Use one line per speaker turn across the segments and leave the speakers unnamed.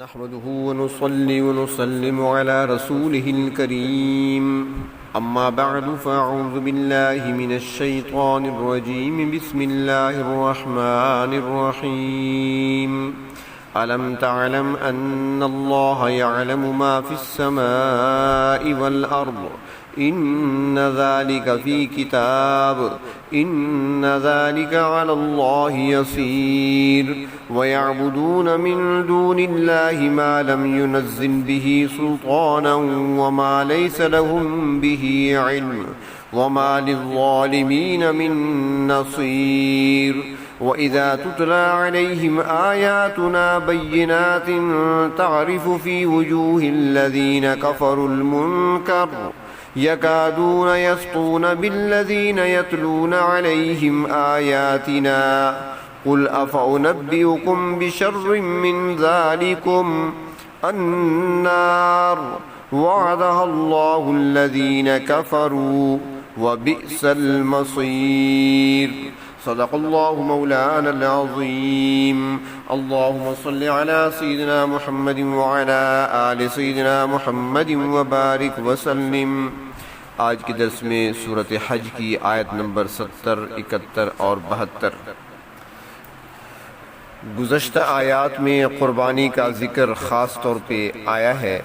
نحمده ونصلي ونسلم على رسوله الكريم أما بعد فأعوذ بالله من الشيطان الرجيم بسم الله الرحمن الرحيم ألم تعلم أن الله يعلم ما في السماء والأرض إن ذلك في كتاب إن ذلك على الله يسير ويعبدون من دون الله ما لم ينزل به سلطانا وما ليس لهم به علم وما للظالمين من نصير وإذا تتلى عليهم آياتنا بينات تعرف في وجوه الذين كفروا المنكر يكادون يسطون بالذين يتلون عليهم آياتنا قل أفأنبئكم بشر من ذلكم النار وعدها الله الذين كفروا وبئس المصير صدق الله مولانا العظيم اللهم صل على سيدنا محمد وعلى آل سيدنا محمد وبارك وسلم۔ آج کے درس میں سورۃ حج کی آیت نمبر 70، 71 اور 72۔ گزشتہ آیات میں قربانی کا ذکر خاص طور پہ آیا ہے۔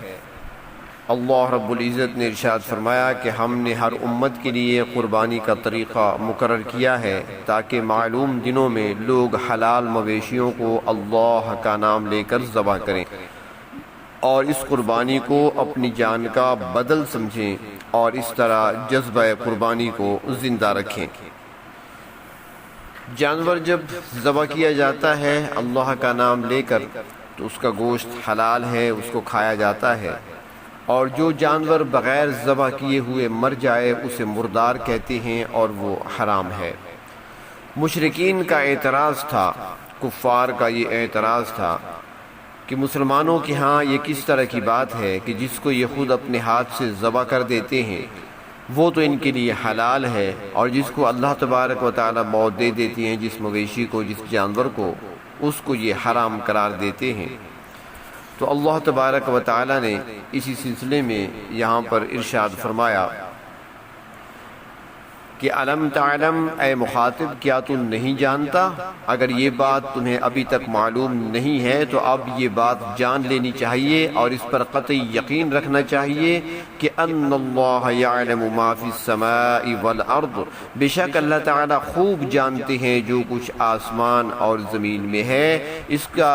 اللہ رب العزت نے ارشاد فرمایا کہ ہم نے ہر امت کے لیے قربانی کا طریقہ مقرر کیا ہے تاکہ معلوم دنوں میں لوگ حلال مویشیوں کو اللہ کا نام لے کر ذبح کریں اور اس قربانی کو اپنی جان کا بدل سمجھیں اور اس طرح جذبہ قربانی کو زندہ رکھیں۔ جانور جب ذبح کیا جاتا ہے اللہ کا نام لے کر تو اس کا گوشت حلال ہے، اس کو کھایا جاتا ہے، اور جو جانور بغیر ذبح کیے ہوئے مر جائے اسے مردار کہتے ہیں اور وہ حرام ہے۔ مشرکین کا اعتراض تھا، کفار کا یہ اعتراض تھا کہ مسلمانوں کے ہاں یہ کس طرح کی بات ہے کہ جس کو یہ خود اپنے ہاتھ سے ذبح کر دیتے ہیں وہ تو ان کے لیے حلال ہے، اور جس کو اللہ تبارک و تعالی موت دے دیتی ہیں، جس مویشی کو، جس جانور کو، اس کو یہ حرام قرار دیتے ہیں۔ تو اللہ تبارک و تعالی نے اسی سلسلے میں یہاں پر ارشاد فرمایا کہ الم تعلم، اے مخاطب کیا تم نہیں جانتا؟ اگر یہ بات تمہیں ابھی تک معلوم نہیں ہے تو اب یہ بات جان لینی چاہیے اور اس پر قطعی یقین رکھنا چاہیے کہ ان اللہ یعلم ما فی السماء والارض، بے شک اللہ تعالی خوب جانتے ہیں جو کچھ آسمان اور زمین میں ہے۔ اس کا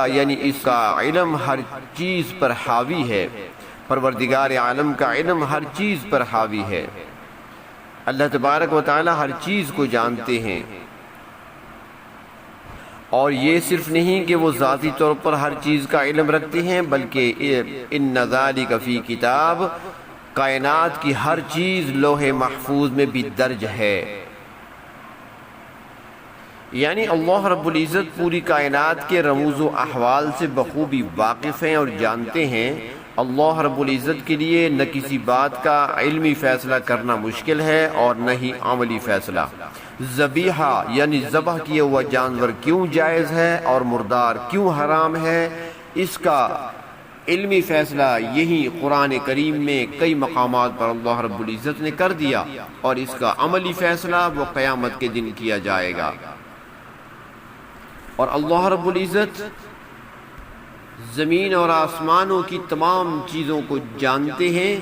علم ہر چیز پر حاوی ہے، پروردگار عالم کا علم ہر چیز پر حاوی ہے۔ اللہ تبارک و تعالی ہر چیز کو جانتے ہیں، اور یہ صرف نہیں کہ وہ ذاتی طور پر ہر چیز کا علم رکھتے ہیں بلکہ ان ذالک فی کتاب، کائنات کی ہر چیز لوح محفوظ میں بھی درج ہے۔ یعنی اللہ رب العزت پوری کائنات کے رموز و احوال سے بخوبی واقف ہیں اور جانتے ہیں۔ اللہ رب العزت کے لیے نہ کسی بات کا علمی فیصلہ کرنا مشکل ہے اور نہ ہی عملی فیصلہ۔ ذبیحہ یعنی ذبح کیا ہوا جانور کیوں جائز ہے اور مردار کیوں حرام ہے، اس کا علمی فیصلہ یہی قرآن کریم میں کئی مقامات پر اللہ رب العزت نے کر دیا، اور اس کا عملی فیصلہ وہ قیامت کے دن کیا جائے گا۔ اور اللہ رب العزت زمین اور آسمانوں کی تمام چیزوں کو جانتے ہیں،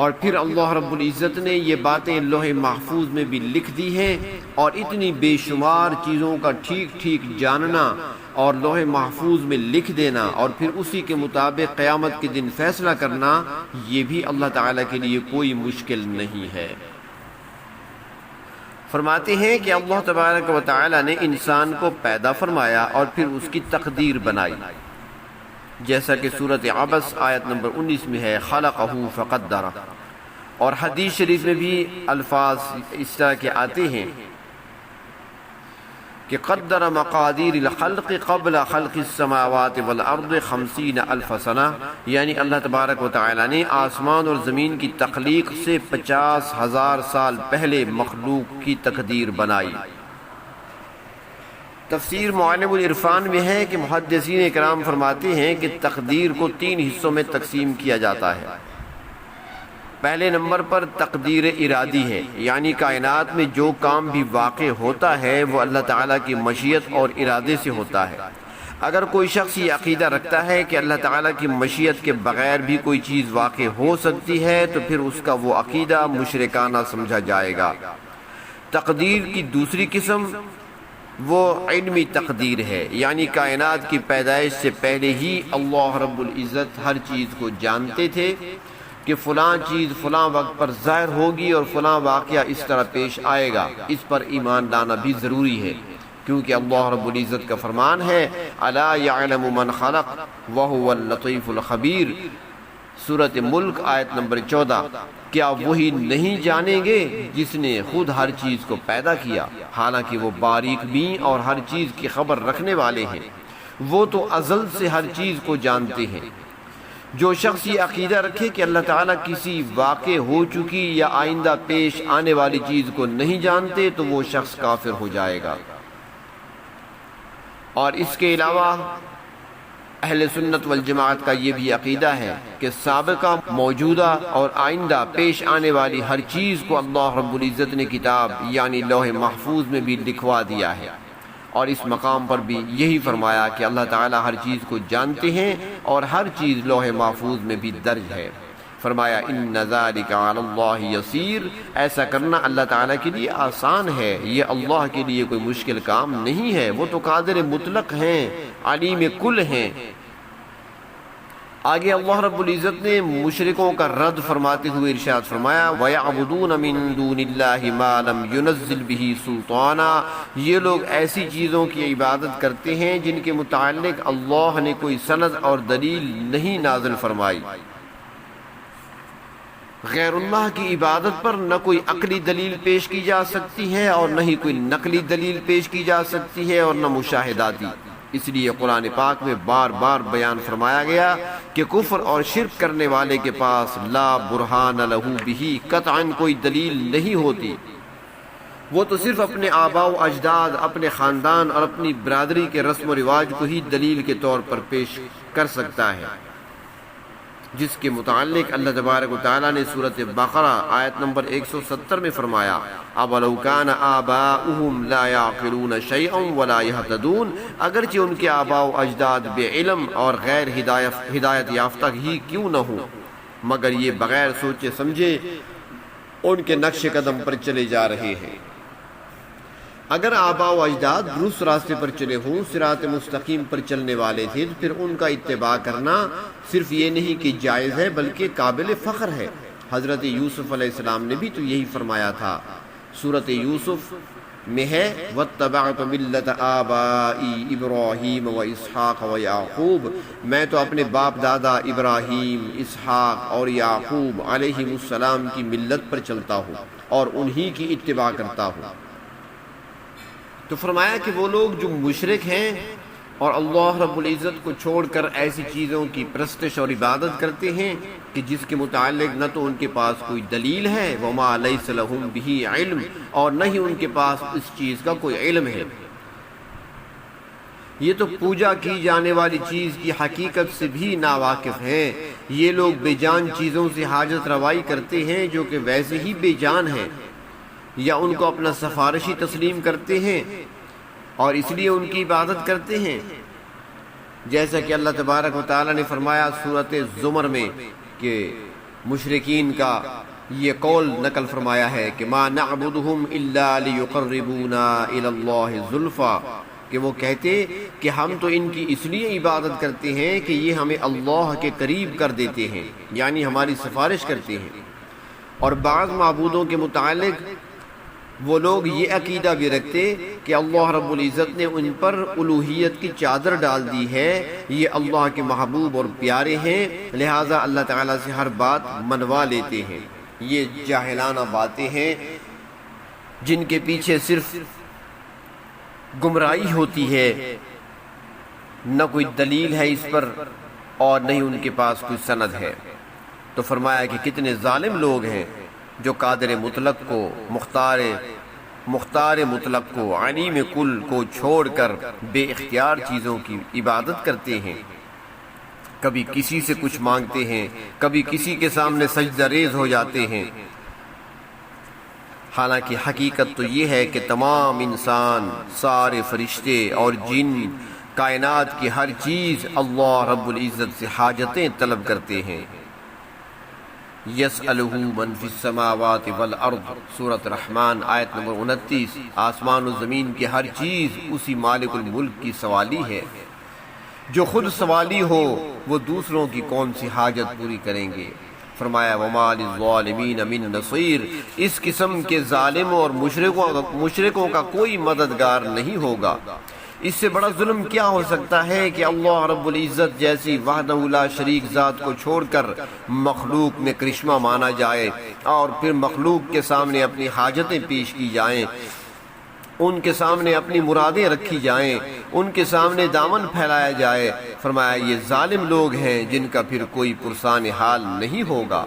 اور پھر اللہ رب العزت نے یہ باتیں لوح محفوظ میں بھی لکھ دی ہیں، اور اتنی بے شمار چیزوں کا ٹھیک ٹھیک جاننا اور لوح محفوظ میں لکھ دینا اور پھر اسی کے مطابق قیامت کے دن فیصلہ کرنا، یہ بھی اللہ تعالیٰ کے لیے کوئی مشکل نہیں ہے۔ فرماتے ہیں کہ اللہ تبارک و تعالی نے انسان کو پیدا فرمایا اور پھر اس کی تقدیر بنائی، جیسا کہ سورۃ عبس آیت نمبر 19 میں ہے خلقہ فقدرہ، اور حدیث شریف میں بھی الفاظ اس طرح کے آتے ہیں کہ قدر مقادیر الخلق قبل خلق السماوات والارض 50,000 سنہ، یعنی اللہ تبارک و تعالی نے آسمان اور زمین کی تخلیق سے 50,000 سال پہلے مخلوق کی تقدیر بنائی۔ تفسیر معلم العرفان میں ہے کہ محدثین کرام فرماتے ہیں کہ تقدیر کو 3 حصوں میں تقسیم کیا جاتا ہے۔ پہلے نمبر پر تقدیر ارادی ہے، یعنی کائنات میں جو کام بھی واقع ہوتا ہے وہ اللہ تعالیٰ کی مشیت اور ارادے سے ہوتا ہے۔ اگر کوئی شخص یہ عقیدہ رکھتا ہے کہ اللہ تعالیٰ کی مشیت کے بغیر بھی کوئی چیز واقع ہو سکتی ہے تو پھر اس کا وہ عقیدہ مشرکانہ سمجھا جائے گا۔ تقدیر کی دوسری قسم وہ علمی تقدیر ہے، یعنی کائنات کی پیدائش سے پہلے ہی اللہ رب العزت ہر چیز کو جانتے تھے کہ فلاں چیز فلاں وقت پر ظاہر ہوگی اور فلاں واقعہ اس طرح پیش آئے گا۔ اس پر ایمان لانا بھی ضروری ہے، کیونکہ اللہ رب العزت کا فرمان ہے الا یعلم من خلق وهو اللطیف الخبیر، سورۃ ملک آیت نمبر 14۔ کیا وہی نہیں جانیں گے جس نے خود ہر چیز کو پیدا کیا، حالانکہ وہ باریک بین اور ہر چیز کی خبر رکھنے والے ہیں، وہ تو ازل سے ہر چیز کو جانتے ہیں۔ جو شخص یہ عقیدہ رکھے کہ اللہ تعالیٰ کسی واقع ہو چکی یا آئندہ پیش آنے والی چیز کو نہیں جانتے تو وہ شخص کافر ہو جائے گا۔ اور اس کے علاوہ اہل سنت والجماعت کا یہ بھی عقیدہ ہے کہ سابقہ، موجودہ اور آئندہ پیش آنے والی ہر چیز کو اللہ رب العزت نے کتاب یعنی لوح محفوظ میں بھی لکھوا دیا ہے، اور اس مقام پر بھی یہی فرمایا کہ اللہ تعالیٰ ہر چیز کو جانتے ہیں اور ہر چیز لوح محفوظ میں بھی درج ہے۔ فرمایا ان ذالک علی اللہ یسیر، ایسا کرنا اللہ تعالیٰ کے لیے آسان ہے، یہ اللہ کے لیے کوئی مشکل کام نہیں ہے، وہ تو قادر مطلق ہیں، علیم کل ہیں۔ آگے اللہ رب العزت نے مشرکوں کا رد فرماتے ہوئے ارشاد فرمایا وَيَعْبُدُونَ مِن دُونِ اللَّهِ مَا لَمْ يُنَزِّلْ بِهِ سُلْطَانًا، یہ لوگ ایسی چیزوں کی عبادت کرتے ہیں جن کے متعلق اللہ نے کوئی سند اور دلیل نہیں نازل فرمائی۔ غیر اللہ کی عبادت پر نہ کوئی عقلی دلیل پیش کی جا سکتی ہے اور نہ ہی کوئی نقلی دلیل پیش کی جا سکتی ہے اور نہ مشاہداتی۔ اس لیے قرآن پاک میں بار بار بیان فرمایا گیا کہ کفر اور شرک کرنے والے کے پاس لا برہان لہ بہ، قطعاً کوئی دلیل نہیں ہوتی، وہ تو صرف اپنے آباء و اجداد، اپنے خاندان اور اپنی برادری کے رسم و رواج کو ہی دلیل کے طور پر پیش کر سکتا ہے، جس کے متعلق اللہ تبارک و تعالیٰ نے سورۃ بقرہ آیت نمبر 170 میں فرمایا اَوَلَوْ كَانَ آبَاؤُهُمْ لَا يَعْقِلُونَ شَيْئًا وَلَا يَهْتَدُونَ، اگرچہ ان کے آباء و اجداد بے علم اور غیر ہدایت یافتہ ہی کیوں نہ ہوں، مگر یہ بغیر سوچے سمجھے ان کے نقش قدم پر چلے جا رہے ہیں۔ اگر آباء و اجداد درست راستے پر چلے ہوں، صراط مستقیم پر چلنے والے تھے، تو پھر ان کا اتباع کرنا صرف یہ نہیں کہ جائز ہے بلکہ قابل فخر ہے۔ حضرت یوسف علیہ السلام نے بھی تو یہی فرمایا تھا، سورۃ یوسف میں ہے وَاتَّبَعْتُ مِلَّةَ آبَائِي إِبْرَاهِيمَ وَإِسْحَاقَ وَيَعْقُوبَ، میں تو اپنے باپ دادا ابراہیم، اسحاق اور یعقوب علیہ السلام کی ملت پر چلتا ہوں اور انہی کی اتباع کرتا ہوں۔ تو فرمایا کہ وہ لوگ جو مشرک ہیں اور اللہ رب العزت کو چھوڑ کر ایسی چیزوں کی پرستش اور عبادت کرتے ہیں کہ جس کے متعلق نہ تو ان کے پاس کوئی دلیل ہے وَمَا لَيْسَ لَهُم بِهِ عِلْمٌ، اور نہ ہی ان کے پاس اس چیز کا کوئی علم ہے، یہ تو پوجا کی جانے والی چیز کی حقیقت سے بھی ناواقف ہیں۔ یہ لوگ بے جان چیزوں سے حاجت روائی کرتے ہیں جو کہ ویسے ہی بے جان ہیں، یا ان کو اپنا سفارشی تسلیم کرتے ہیں اور اس لیے ان کی عبادت کرتے ہیں، جیسا کہ اللہ تبارک و تعالیٰ نے فرمایا سورۃ زمر میں کہ مشرکین کا یہ قول نقل فرمایا ہے کہ ما نعبدہم الا لیقربونا الی اللہ زلفا، کہ وہ کہتے کہ ہم تو ان کی اس لیے عبادت کرتے ہیں کہ یہ ہمیں اللہ کے قریب کر دیتے ہیں، یعنی ہماری سفارش کرتے ہیں۔ اور بعض معبودوں کے متعلق وہ لوگ یہ عقیدہ بھی رکھتے کہ اللہ رب العزت نے ان پر الوہیت کی چادر ڈال دی ہے، یہ اللہ کے محبوب اور پیارے ہیں، لہٰذا اللہ تعالیٰ سے ہر بات منوا لیتے ہیں۔ یہ جاہلانہ باتیں ہیں جن کے پیچھے صرف گمراہی ہوتی ہے، نہ کوئی دلیل ہے اس پر اور نہ ہی ان کے پاس کوئی سند ہے۔ تو فرمایا کہ کتنے ظالم لوگ ہیں جو قادر مطلق کو، مختار مختار مطلق کو، علیم کل کو چھوڑ کر بے اختیار چیزوں کی عبادت کرتے ہیں، کبھی کسی سے کچھ مانگتے ہیں، کبھی کسی کے سامنے سجدہ ریز ہو جاتے ہیں۔ حالانکہ حقیقت تو یہ ہے کہ تمام انسان، سارے فرشتے اور جن، کائنات کی ہر چیز اللہ رب العزت سے حاجتیں طلب کرتے ہیں۔ یسألہ من فی السماوات والارض، سورۃ رحمان آیت نمبر 29۔ آسمان و زمین کی ہر چیز اسی مالک الملک کی سوالی ہے۔ جو خود سوالی ہو وہ دوسروں کی کون سی حاجت پوری کریں گے؟ فرمایا وما للظالمین من نصیر، اس قسم کے ظالموں اور مشرکوں کا کوئی مددگار نہیں ہوگا۔ اس سے بڑا ظلم کیا ہو سکتا ہے کہ اللہ رب العزت جیسی وحدہ لا شریک ذات کو چھوڑ کر مخلوق میں کرشمہ مانا جائے اور پھر مخلوق کے سامنے اپنی حاجتیں پیش کی جائیں، ان کے سامنے اپنی مرادیں رکھی جائیں، ان کے سامنے دامن پھیلایا جائے۔ فرمایا یہ ظالم لوگ ہیں جن کا پھر کوئی پرسان حال نہیں ہوگا۔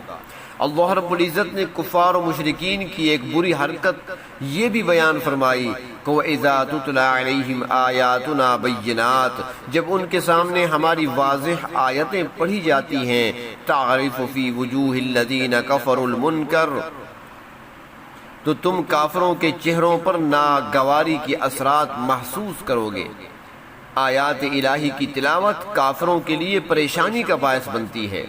اللہ رب العزت نے کفار و مشرکین کی ایک بری حرکت یہ بھی بیان فرمائی کہ وَإِذَا تُتْلَى عَلَيْهِمْ آيَاتُنَا بَيِّنَاتٍ، جب ان کے سامنے ہماری واضح آیتیں پڑھی جاتی ہیں، تَعْرِفُ فِي وُجُوهِ الَّذِينَ كَفَرُوا الْمُنكَرَ، تو تم کافروں کے چہروں پر ناگواری کی اثرات محسوس کرو گے۔ آیات الہی کی تلاوت کافروں کے لیے پریشانی کا باعث بنتی ہے۔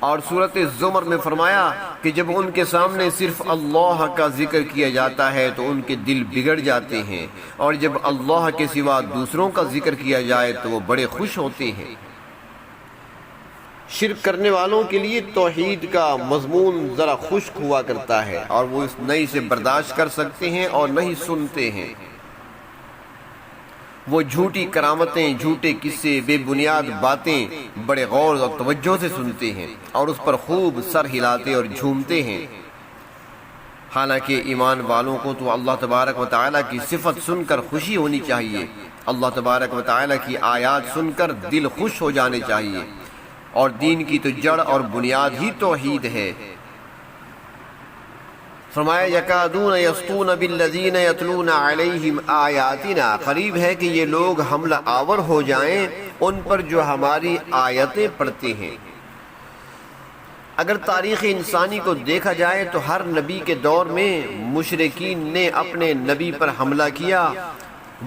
اور سورۃ الزمر میں فرمایا کہ جب ان کے سامنے صرف اللہ کا ذکر کیا جاتا ہے تو ان کے دل بگڑ جاتے ہیں، اور جب اللہ کے سوا دوسروں کا ذکر کیا جائے تو وہ بڑے خوش ہوتے ہیں۔ شرک کرنے والوں کے لیے توحید کا مضمون ذرا خشک ہوا کرتا ہے، اور وہ اس نئی سے برداشت کر سکتے ہیں اور نہیں سنتے ہیں۔ وہ جھوٹی کرامتیں، جھوٹے قصے، بے بنیاد باتیں بڑے غور اور توجہ سے سنتے ہیں اور اس پر خوب سر ہلاتے اور جھومتے ہیں۔ حالانکہ ایمان والوں کو تو اللہ تبارک و تعالیٰ کی صفت سن کر خوشی ہونی چاہیے، اللہ تبارک و تعالیٰ کی آیات سن کر دل خوش ہو جانے چاہیے، اور دین کی تو جڑ اور بنیاد ہی توحید ہے۔ فرمایا یکادون یسطون بالذین یتلون علیہم آیاتنا، قریب ہے کہ یہ لوگ حملہ آور ہو جائیں ان پر جو ہماری آیتیں پڑھتے ہیں۔ اگر تاریخ انسانی کو دیکھا جائے تو ہر نبی کے دور میں مشرکین نے اپنے نبی پر حملہ کیا،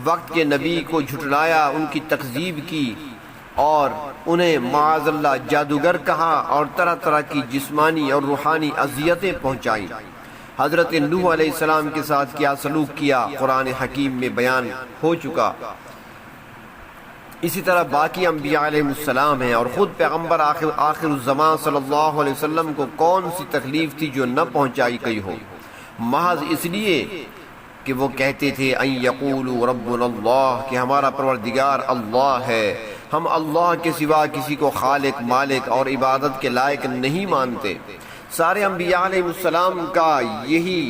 وقت کے نبی کو جھٹلایا، ان کی تکذیب کی اور انہیں معاذ اللہ جادوگر کہا اور طرح طرح کی جسمانی اور روحانی اذیتیں پہنچائیں۔ حضرت نوح علیہ السلام کے ساتھ کیا سلوک کیا قرآن حکیم میں بیان ہو چکا۔ اسی طرح باقی انبیاء علیہ السلام ہیں، اور خود پیغمبر آخر الزمان صلی اللہ علیہ وسلم کو کون سی تکلیف تھی جو نہ پہنچائی گئی ہو، محض اس لیے کہ وہ کہتے تھے ان یقولوا ربنا اللہ، کہ ہمارا پروردگار اللہ ہے، ہم اللہ کے سوا کسی کو خالق، مالک اور عبادت کے لائق نہیں مانتے۔ سارے انبیاء علیہ السلام کا یہی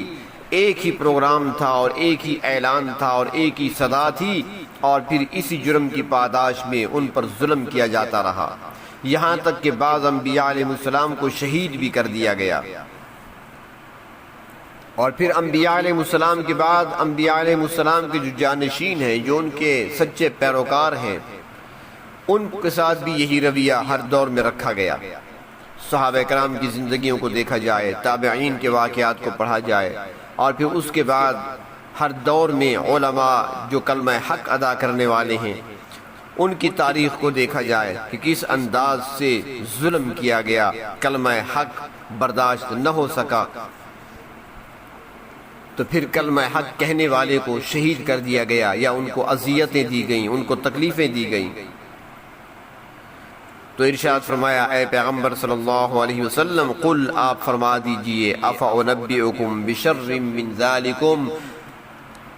ایک ہی پروگرام تھا اور ایک ہی اعلان تھا اور ایک ہی صدا تھی، اور پھر اسی جرم کی پاداش میں ان پر ظلم کیا جاتا رہا، یہاں تک کہ بعض انبیاء علیہ السلام کو شہید بھی کر دیا گیا۔ اور پھر انبیاء علیہ السلام کے بعد انبیاء علیہ السلام کے جو جانشین ہیں، جو ان کے سچے پیروکار ہیں، ان کے ساتھ بھی یہی رویہ ہر دور میں رکھا گیا۔ صحابہ کرام کی زندگیوں کو دیکھا جائے، تابعین کے واقعات کو پڑھا جائے، اور پھر اس کے بعد ہر دور میں علماء جو کلمہ حق ادا کرنے والے ہیں ان کی تاریخ کو دیکھا جائے کہ کس انداز سے ظلم کیا گیا، کلمہ حق برداشت نہ ہو سکا تو پھر کلمہ حق کہنے والے کو شہید کر دیا گیا، یا ان کو اذیتیں دی گئیں، ان کو تکلیفیں دی گئیں۔ تو ارشاد فرمایا اے پیغمبر صلی اللہ علیہ وسلم، قل آپ فرما دیجئے افأنبئکم بشر من ذالکم،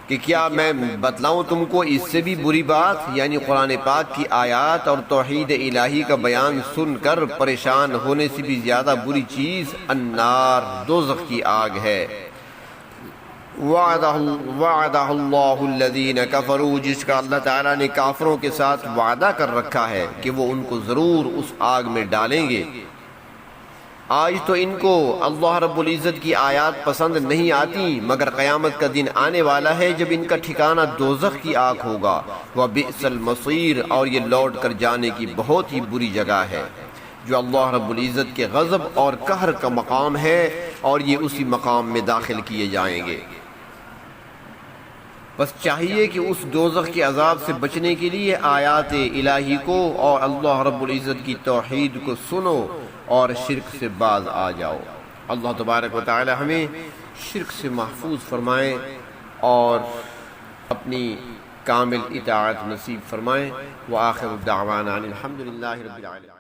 کہ کیا میں بتلاؤں تم کو اس سے بھی بری بات، یعنی قرآن پاک کی آیات اور توحید الہی کا بیان سن کر پریشان ہونے سے بھی زیادہ بری چیز النار، دوزخ کی آگ ہے۔ وعدہ اللہ الذین کفروا، جس کا اللہ تعالیٰ نے کافروں کے ساتھ وعدہ کر رکھا ہے کہ وہ ان کو ضرور اس آگ میں ڈالیں گے۔ آج تو ان کو اللہ رب العزت کی آیات پسند نہیں آتی، مگر قیامت کا دن آنے والا ہے جب ان کا ٹھکانہ دوزخ کی آگ ہوگا، وَبِئْسَ الْمَصِيرُ، اور یہ لوٹ کر جانے کی بہت ہی بری جگہ ہے، جو اللہ رب العزت کے غضب اور قہر کا مقام ہے، اور یہ اسی مقام میں داخل کیے جائیں گے۔ بس چاہیے کہ اس دوزخ کے عذاب سے بچنے کے لیے آیات الہی کو اور اللہ رب العزت کی توحید کو سنو اور شرک سے باز آ جاؤ۔ اللہ تبارک و تعالی ہمیں شرک سے محفوظ فرمائے اور اپنی کامل اطاعت نصیب فرمائے۔ وآخر الدعوانا الحمدللہ رب العالمین۔